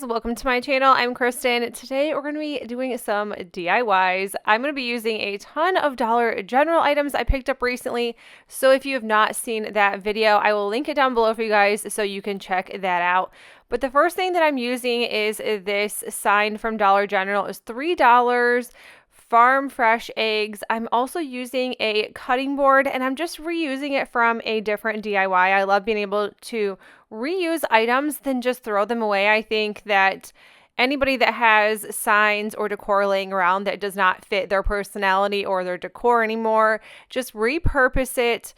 Welcome to my channel. I'm Kristen. Today we're going to be doing some DIYs. I'm going to be using a ton of Dollar General items I picked up recently. So if you have not seen that video, I will link it down below for you guys so you can check that out. But the first thing that I'm using is this sign from Dollar General. It's $3. Farm fresh eggs. I'm also using a cutting board and I'm just reusing it from a different DIY. I love being able to reuse items than just throw them away. I think that anybody that has signs or decor laying around that does not fit their personality or their decor anymore, just repurpose it.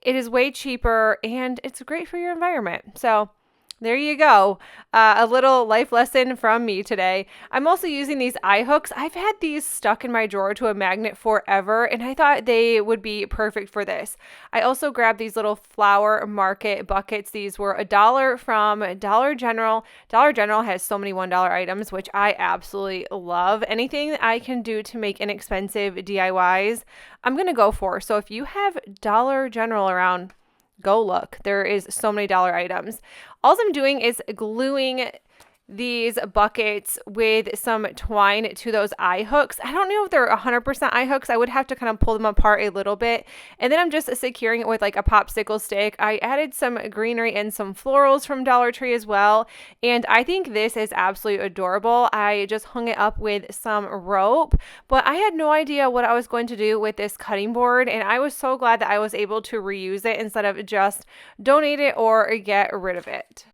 It is way cheaper and it's great for your environment. So there you go. A little life lesson from me today. I'm also using these eye hooks. I've had these stuck in my drawer to a magnet forever, and I thought they would be perfect for this. I also grabbed these little flower market buckets. These were $1 from Dollar General. Dollar General has so many $1 items, which I absolutely love. Anything that I can do to make inexpensive DIYs, I'm going to go for. So if you have Dollar General around, go look. There is so many dollar items. All I'm doing is gluing these buckets with some twine to those eye hooks. I don't know if they're 100% eye hooks. I would have to kind of pull them apart a little bit. And then I'm just securing it with like a popsicle stick. I added some greenery and some florals from Dollar Tree as well. And I think this is absolutely adorable. I just hung it up with some rope, but I had no idea what I was going to do with this cutting board. And I was so glad that I was able to reuse it instead of just donate it or get rid of it.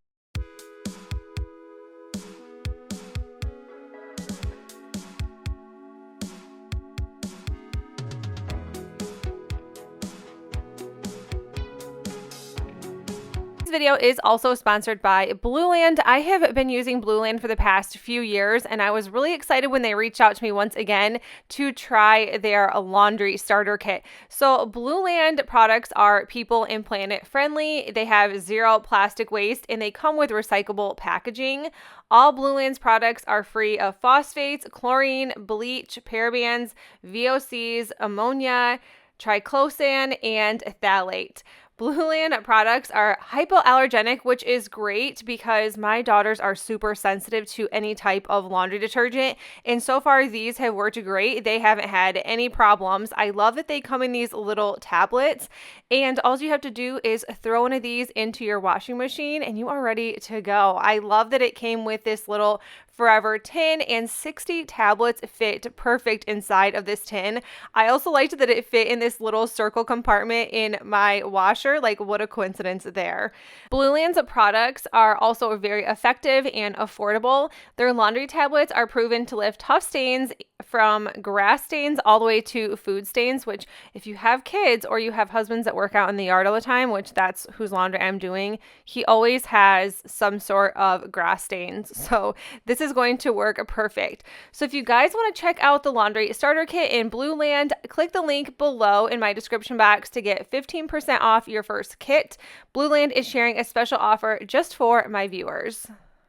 This video is also sponsored by Blueland. I have been using Blueland for the past few years, and I was really excited when they reached out to me once again to try their laundry starter kit. So Blueland products are people and planet friendly. They have zero plastic waste, and they come with recyclable packaging. All Blueland's products are free of phosphates, chlorine, bleach, parabens, VOCs, ammonia, triclosan, and phthalate. Blueland products are hypoallergenic, which is great because my daughters are super sensitive to any type of laundry detergent. And so far, these have worked great. They haven't had any problems. I love that they come in these little tablets. And all you have to do is throw one of these into your washing machine and you are ready to go. I love that it came with this little forever tin, and 60 tablets fit perfect inside of this tin. I also liked that it fit in this little circle compartment in my washer. Like, what a coincidence there. Blueland's products are also very effective and affordable. Their laundry tablets are proven to lift tough stains from grass stains all the way to food stains, which if you have kids or you have husbands that work out in the yard all the time, which that's whose laundry I'm doing, he always has some sort of grass stains. So this is going to work perfect. So if you guys want to check out the laundry starter kit in Blueland, click the link below in my description box to get 15% off your first kit. Blueland is sharing a special offer just for my viewers.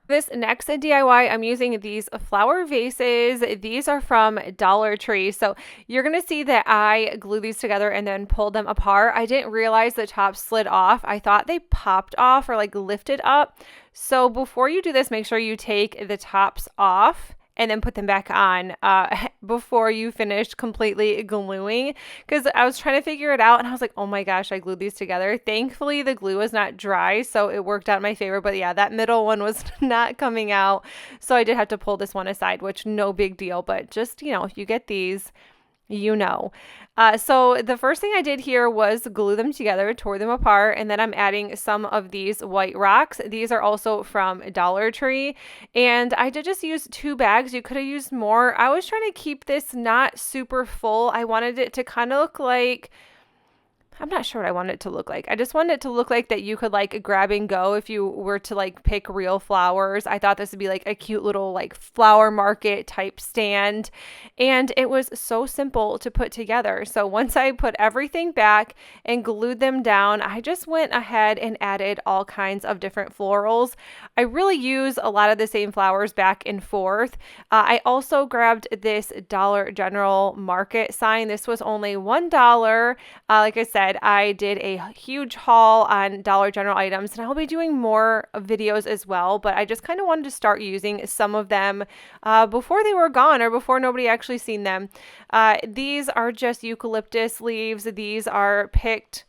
This next DIY, I'm using these flower vases. These are from Dollar Tree. So you're going to see that I glue these together and then pulled them apart. I didn't realize the top slid off. I thought they popped off or like lifted up. So before you do this, make sure you take the tops off and then put them back on before you finish completely gluing, because I was trying to figure it out and I was like, oh my gosh, I glued these together. Thankfully, the glue was not dry, so it worked out in my favor. But yeah, that middle one was not coming out, so I did have to pull this one aside, which no big deal, but just, you know, if you get these, you know. So the first thing I did here was glue them together, tore them apart, and then I'm adding some of these white rocks. These are also from Dollar Tree, and I did just use 2 bags. You could have used more. I was trying to keep this not super full. I wanted it to kind of look like, I'm not sure what I wanted it to look like. I just wanted it to look like that you could like grab and go if you were to like pick real flowers. I thought this would be like a cute little like flower market type stand. And it was so simple to put together. So once I put everything back and glued them down, I just went ahead and added all kinds of different florals. I really use a lot of the same flowers back and forth. I also grabbed this Dollar General market sign. This was only $1. Like I said, said, I did a huge haul on Dollar General items, and I'll be doing more videos as well, but I just kind of wanted to start using some of them before they were gone or before nobody actually seen them. These are just eucalyptus leaves. These are picked,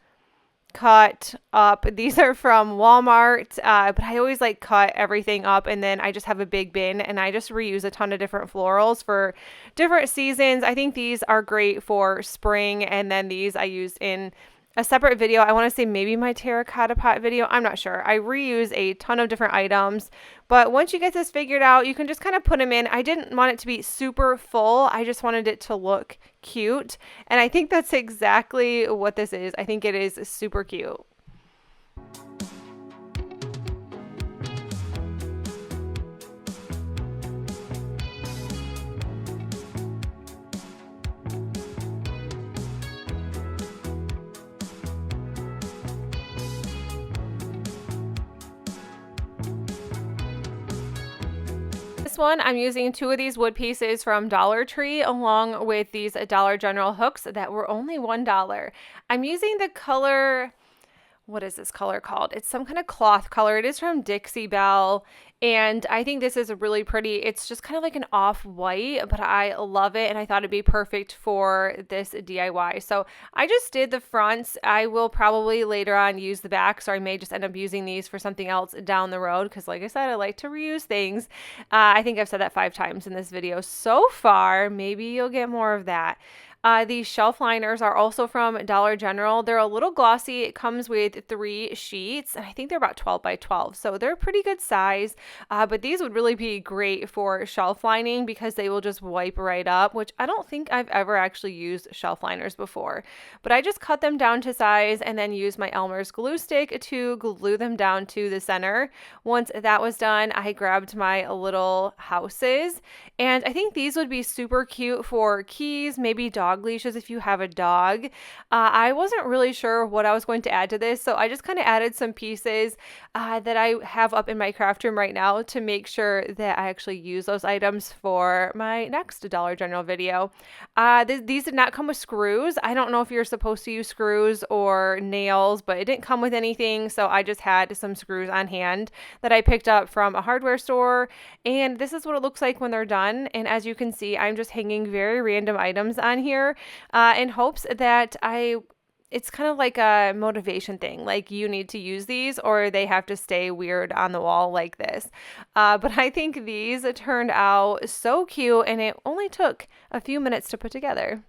cut up. These are from Walmart, but I always like cut everything up, and then I just have a big bin and I just reuse a ton of different florals for different seasons. I think these are great for spring, and then these I used in a separate video. I want to say maybe my terracotta pot video. I'm not sure. I reuse a ton of different items, but once you get this figured out, you can just kind of put them in. I didn't want it to be super full. I just wanted it to look cute. And I think that's exactly what this is. I think it is super cute. One, I'm using 2 of these wood pieces from Dollar Tree along with these Dollar General hooks that were only $1. I'm using the color, what is this color called? It's some kind of cloth color. It is from Dixie Belle, and I think this is really pretty. It's just kind of like an off-white, but I love it, and I thought it'd be perfect for this DIY. So I just did the fronts. I will probably later on use the backs, or I may just end up using these for something else down the road, because like I said, I like to reuse things. I think I've said that 5 times in this video so far. Maybe you'll get more of that. These shelf liners are also from Dollar General. They're a little glossy. It comes with 3 sheets, and I think they're about 12 by 12, so they're a pretty good size. But these would really be great for shelf lining because they will just wipe right up, which I don't think I've ever actually used shelf liners before. But I just cut them down to size and then used my Elmer's glue stick to glue them down to the center. Once that was done, I grabbed my little houses, and I think these would be super cute for keys, maybe dog leashes if you have a dog. I wasn't really sure what I was going to add to this, so I just kind of added some pieces that I have up in my craft room right now to make sure that I actually use those items for my next Dollar General video. These did not come with screws. I don't know if you're supposed to use screws or nails, but it didn't come with anything, so I just had some screws on hand that I picked up from a hardware store, and this is what it looks like when they're done. And as you can see, I'm just hanging very random items on here in hopes that it's kind of like a motivation thing. Like, you need to use these or they have to stay weird on the wall like this. But I think these turned out so cute, and it only took a few minutes to put together.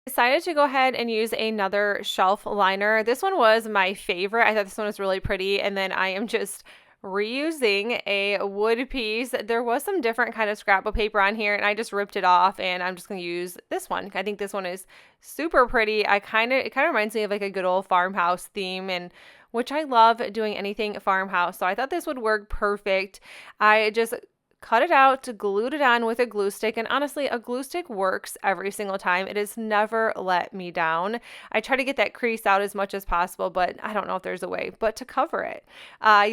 Decided to go ahead and use another shelf liner. This one was my favorite. I thought this one was really pretty, and then I am just reusing a wood piece. There was some different kind of scrapbook paper on here, and I just ripped it off, and I'm just going to use this one. I think this one is super pretty. It kind of reminds me of like a good old farmhouse theme, and which I love doing anything farmhouse. So I thought this would work perfect. I just cut it out, glued it on with a glue stick, and honestly, a glue stick works every single time. It has never let me down. I try to get that crease out as much as possible, but I don't know if there's a way but to cover it.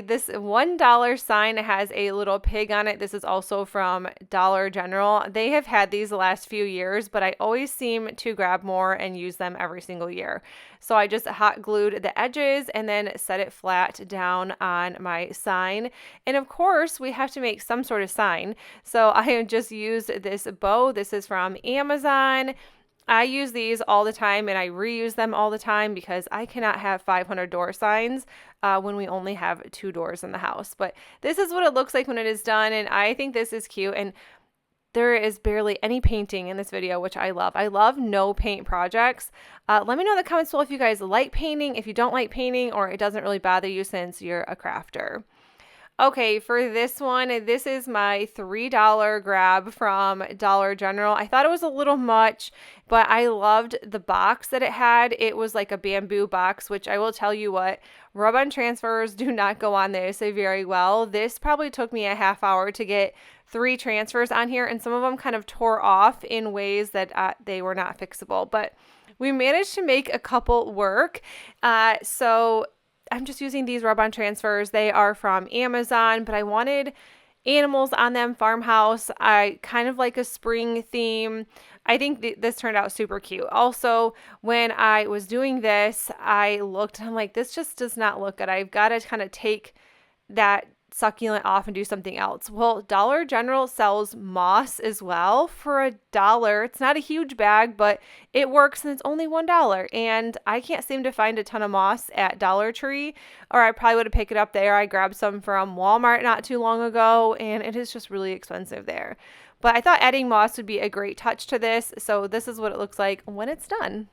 This $1 sign has a little pig on it. This is also from Dollar General. They have had these the last few years, but I always seem to grab more and use them every single year. So I just hot glued the edges and then set it flat down on my sign. And of course, we have to make some sort of sign. So I have just used this bow. This is from Amazon. I use these all the time, and I reuse them all the time because I cannot have 500 door signs when we only have 2 doors in the house. But this is what it looks like when it is done, and I think this is cute. And there is barely any painting in this video, which I love. I love no paint projects. Let me know in the comments below if you guys like painting, if you don't like painting, or it doesn't really bother you since you're a crafter. Okay, for this one, this is my $3 grab from Dollar General. I thought it was a little much, but I loved the box that it had. It was like a bamboo box, which I will tell you what, rub-on transfers do not go on this very well. This probably took me a half hour to get 3 transfers on here, and some of them kind of tore off in ways that they were not fixable, but we managed to make a couple work. So I'm just using these rub-on transfers. They are from Amazon, but I wanted animals on them. Farmhouse. I kind of like a spring theme. I think this turned out super cute. Also, when I was doing this, I looked and I'm like, this just does not look good. I've got to kind of take that succulent off and do something else. Well, Dollar General sells moss as well for $1. It's not a huge bag, but it works and it's only $1. And I can't seem to find a ton of moss at Dollar Tree, or I probably would have picked it up there. I grabbed some from Walmart not too long ago, and it is just really expensive there. But I thought adding moss would be a great touch to this, so this is what it looks like when it's done.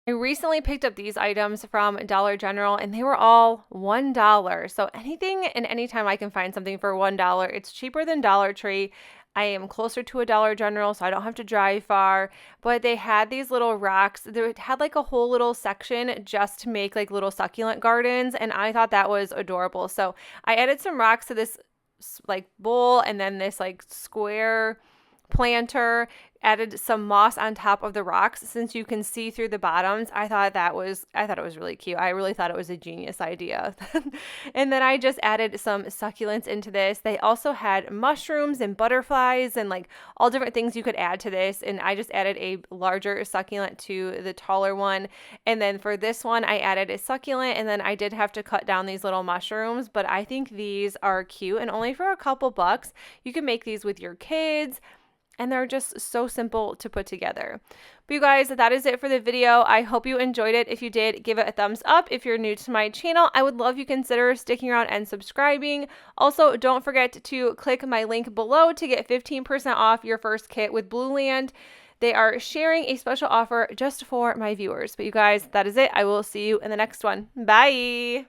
I recently picked up these items from Dollar General and they were all $1. So anything and anytime I can find something for $1, it's cheaper than Dollar Tree. I am closer to a Dollar General, so I don't have to drive far. But they had these little rocks. They had like a whole little section just to make like little succulent gardens, and I thought that was adorable. So I added some rocks to this like bowl and then this like square planter, added some moss on top of the rocks since you can see through the bottoms. I thought it was really cute. I really thought it was a genius idea. And then I just added some succulents into this. They also had mushrooms and butterflies and like all different things you could add to this, and I just added a larger succulent to the taller one. And then for this one I added a succulent, and then I did have to cut down these little mushrooms, but I think these are cute and only for a couple bucks. You can make these with your kids, and they're just so simple to put together. But you guys, that is it for the video. I hope you enjoyed it. If you did, give it a thumbs up. If you're new to my channel, I would love you consider sticking around and subscribing. Also, don't forget to click my link below to get 15% off your first kit with Blueland. They are sharing a special offer just for my viewers. But you guys, that is it. I will see you in the next one. Bye!